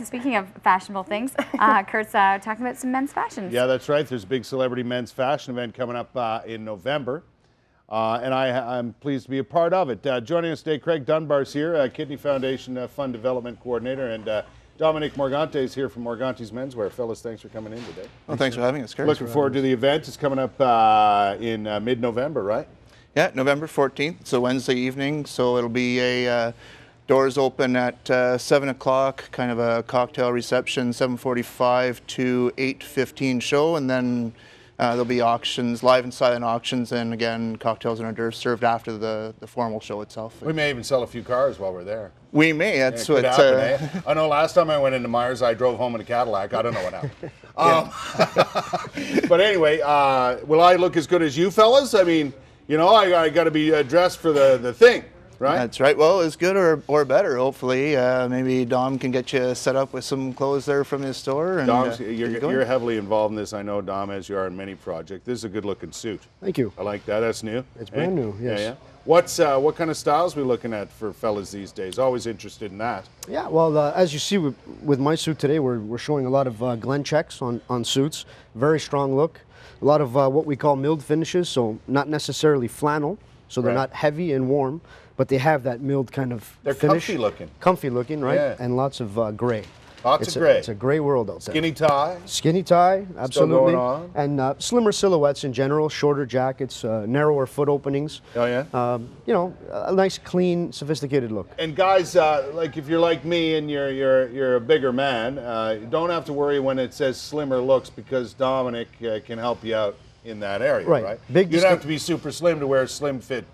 speaking of fashionable things, Kurt's talking about some men's fashions. Yeah, that's right. There's a big celebrity men's fashion event coming up in November. And I'm pleased to be a part of it. Joining us today, Craig Dunbar's here, Kidney Foundation Fund Development Coordinator, and Domenic Morgante is here from Morgante's Menswear. Fellas, thanks for coming in today. Well, thanks for having us, Kurt. Looking forward to the event. It's coming up in mid-November, right? Yeah, November 14th. It's a Wednesday evening, so it'll be a doors open at 7 o'clock, kind of a cocktail reception, 7:45 to 8:15 show, and then there'll be auctions, live and silent auctions, and again, cocktails and hors d'oeuvres served after the formal show itself. We may even sell a few cars while we're there. We may. That's what. Eh? I know last time I went into Myers, I drove home in a Cadillac. I don't know what happened. But anyway, will I look as good as you fellas? I mean, you know, I got to be dressed for the thing. Right? That's right. Well, as good or better, hopefully. Maybe Dom can get you set up with some clothes there from his store. And, Dom, you're heavily involved in this. I know, Dom, as you are in many projects. This is a good-looking suit. Thank you. I like that. That's new. It's brand new, yes. Yeah, yeah. What kind of styles are we looking at for fellas these days? Always interested in that. Yeah, well, as you see with my suit today, we're showing a lot of Glen checks on suits. Very strong look. A lot of what we call milled finishes, so not necessarily flannel, so they're not heavy and warm, but they have that milled kind of They're finish. comfy looking. Comfy looking, right? Yeah. And lots of gray. Lots of gray. It's a gray world out there. Skinny tie. Skinny tie, absolutely. Still going on. And slimmer silhouettes in general, shorter jackets, narrower foot openings. Oh, yeah? You know, a nice, clean, sophisticated look. And guys, like if you're like me and you're a bigger man, you don't have to worry when it says slimmer looks, because Domenic can help you out in that area, right? You don't have to be super slim to wear a slim fit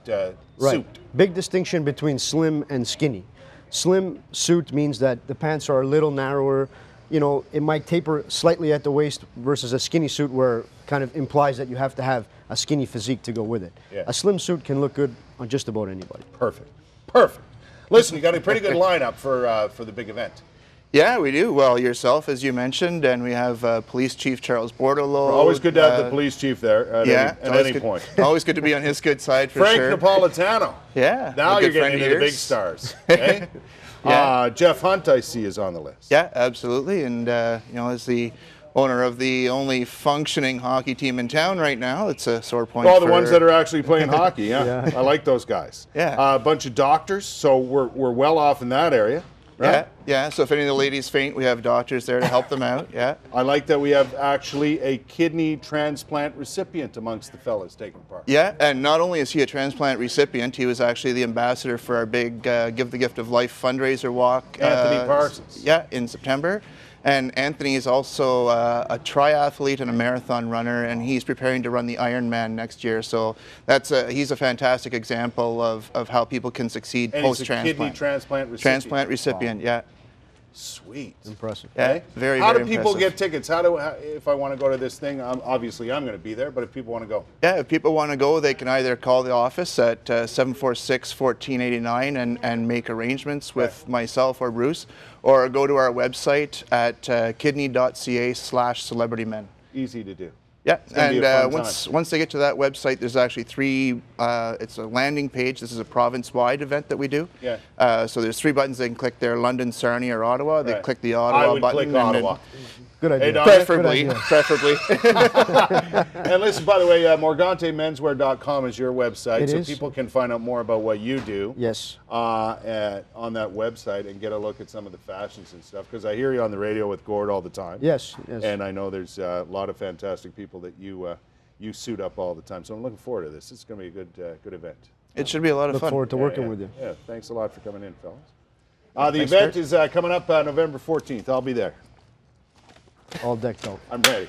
suit. Big distinction between slim and skinny. Slim suit means that the pants are a little narrower. You know, it might taper slightly at the waist, versus a skinny suit where kind of implies that you have to have a skinny physique to go with it. Yeah. A slim suit can look good on just about anybody. Perfect. Perfect. Listen, you got a pretty good lineup for the big event. Yeah, we do. Well, yourself, as you mentioned, and we have Police Chief Charles Bordelot. Always good to have the police chief there at any point. Always good to be on his good side, for Frank sure. Napolitano. Yeah. Now you're getting into the big stars. Eh? Jeff Hunt, I see, is on the list. Yeah, absolutely. And, you know, as the owner of the only functioning hockey team in town right now, it's a sore point. Oh, the ones that are actually playing hockey, yeah. I like those guys. Yeah. A bunch of doctors, so we're well off in that area. Right? Yeah. So if any of the ladies faint, we have doctors there to help them out. Yeah. I like that we have actually a kidney transplant recipient amongst the fellas taking part. Yeah, and not only is he a transplant recipient, he was actually the ambassador for our big Give the Gift of Life fundraiser walk. Anthony Parsons. Yeah, in September. And Anthony is also a triathlete and a marathon runner, and he's preparing to run the Ironman next year. So he's a fantastic example of how people can succeed post-transplant. He's a kidney transplant recipient. Transplant recipient, yeah. Sweet. Impressive. Yeah, very, How very do people impressive. get tickets? If I want to go to this thing, obviously I'm going to be there, but if people want to go? Yeah, if people want to go, they can either call the office at 746-1489 and make arrangements with myself or Bruce, or go to our website at kidney.ca/celebritymen. Easy to do. Yeah, and once they get to that website, there's actually it's a landing page. This is a province-wide event that we do. Yeah. So there's 3 buttons they can click there: London, Sarnia, or Ottawa. They click the Ottawa I would button. click Ottawa. Good idea. Hey, preferably. And listen, by the way, MorganteMenswear.com is your website, so people can find out more about what you do. Yes. On that website and get a look at some of the fashions and stuff, because I hear you on the radio with Gord all the time. Yes, yes. And I know there's a lot of fantastic people that you suit up all the time. So I'm looking forward to this. It's going to be a good event. It should be a lot of fun. Look forward to working with you. Yeah, thanks a lot for coming in, fellas. The event is coming up November 14th. I'll be there. All decked out. I'm ready.